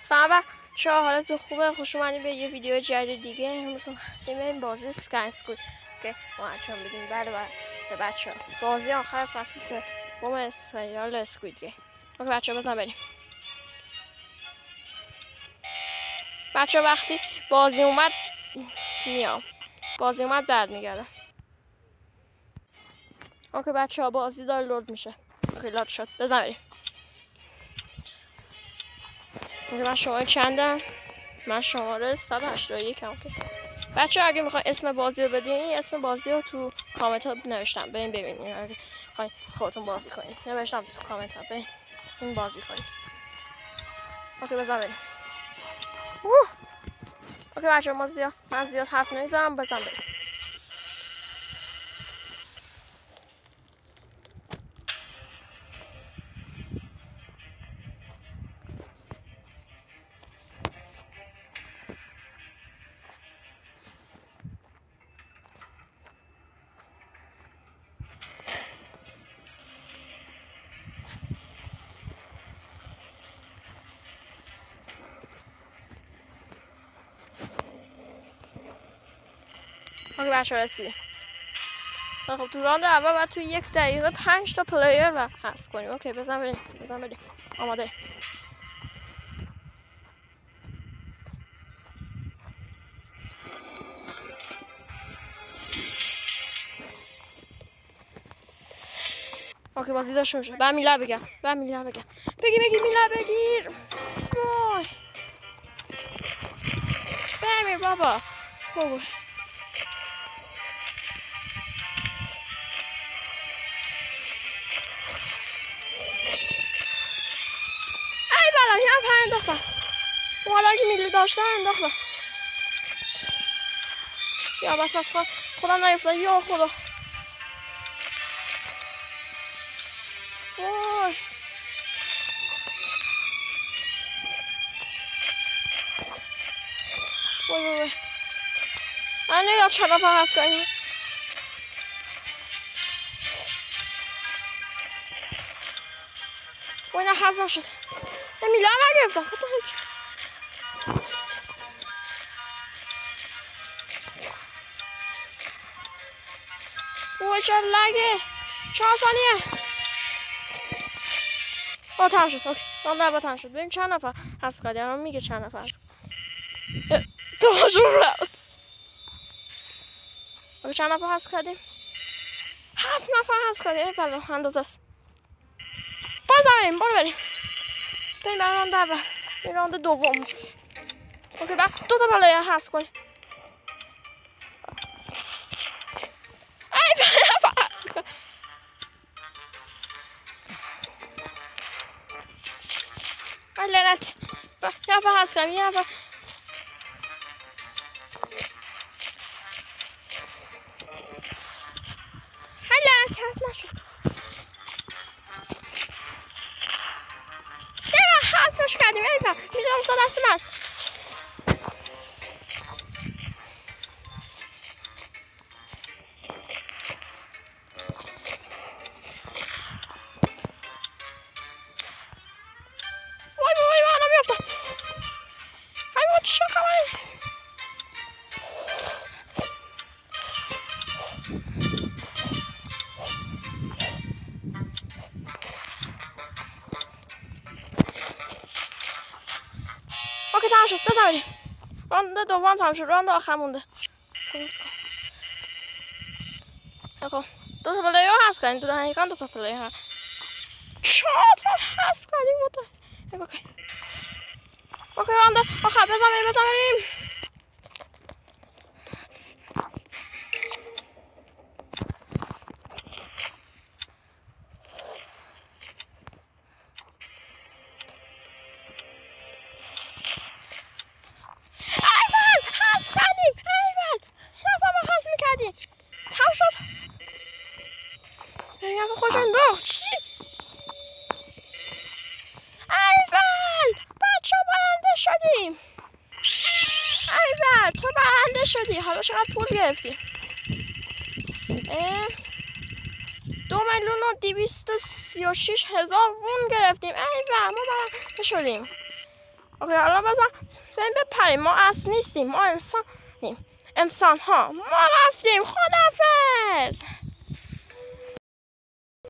سلام بچه ها، حالتون خوبه؟ خوش اومدیم به یه ویدیو جدید دیگه. امروز این بازی اسکای اسکوید که ما انجام بدیم. بله بچه ها، بازی آخر فصل سوم سریال اسکوید گیم. اوکی بچه ها، بزن بریم. بچه ها وقتی بازی اومد میام، بازی اومد بعد میگردم. اوکی بچه ها، بازی داره لود میشه. اوکی لود شد، بزن بریم. اوکی من شماره چندم؟ من شماره 181 هم. اوکی بچه ها، اگه میخواین اسم بازی رو بدین، اسم بازی رو تو کامنت ها نوشتم، بریم ببینید. اگه میخواین خودتون بازی کنید نوشتم تو کامنت ها، بریم این بازی کنید. اوکی بزن بریم. اوکی بچه ها، من زیاد حرف نمیزنم، بزن بریم. اوکی بچه ها رسیدیم. خب تو راند اول باید توی 1 دقیقه 5 تا پلیر رو حذف کنیم. اوکی بزن بریم، بزن بریم. آماده. اوکی بازی داشته میشه. بعد میلا بگم، بگی میلا بگیر. وای بمیر بابا. خوبه. ای بلا یه نفر انداختم. والا که میلی داشتن انداختم. یا بس خودم نیفتاد. یا خدا. وای وای من نگاه چند نفر هست کنیم. وای نه حضم شد. میلا هم نگرفتم. خدا هیچ. وای چه لگه. 4 ثانیه. تمام شد. اوکی راند تمام شد. ببین چند نفر هست کردیم. الان میگه چند نفر هست. توشون رفت. اوکی چند نفر هست کردیم؟ 7 نفر هست کردیم. ای بلا اندازه است. بریم بریم بریم راند اول. این راند دوم. اوکی بعد 2 تا پلیر هست کنیم. ای نفر هست کنیم. ای لعنت. یه نفر هست کنیم. یه نفر. ای لعنت هست نشد. حذفش کردیم. ای بابا میدونم افتاد دست من. وای من نمیافتم. ای بابا چه خبره. اوکی تمام شد. بزن بریم. راند دوم تمام شد. راند آخر مونده. خب 2 تا پلیر هست کنیم. دقیقا 2 تا پلیر هست. 4 تا هست کنیم. اوکی راند آخر. بزن بریم. تمام شد. یه خوش انداخت. چی؟ ایول بچه برنده شدیم. ایول تو برنده شدی. حالا چقدر پول گرفتی؟ 2,236,000 وون گرفتیم. ایول ما برنده شدیم. اوکی حالا بزن بپریم. ما اسب نیستیم، ما انسانیم. انسان ها ما رفتیم. خدافظ.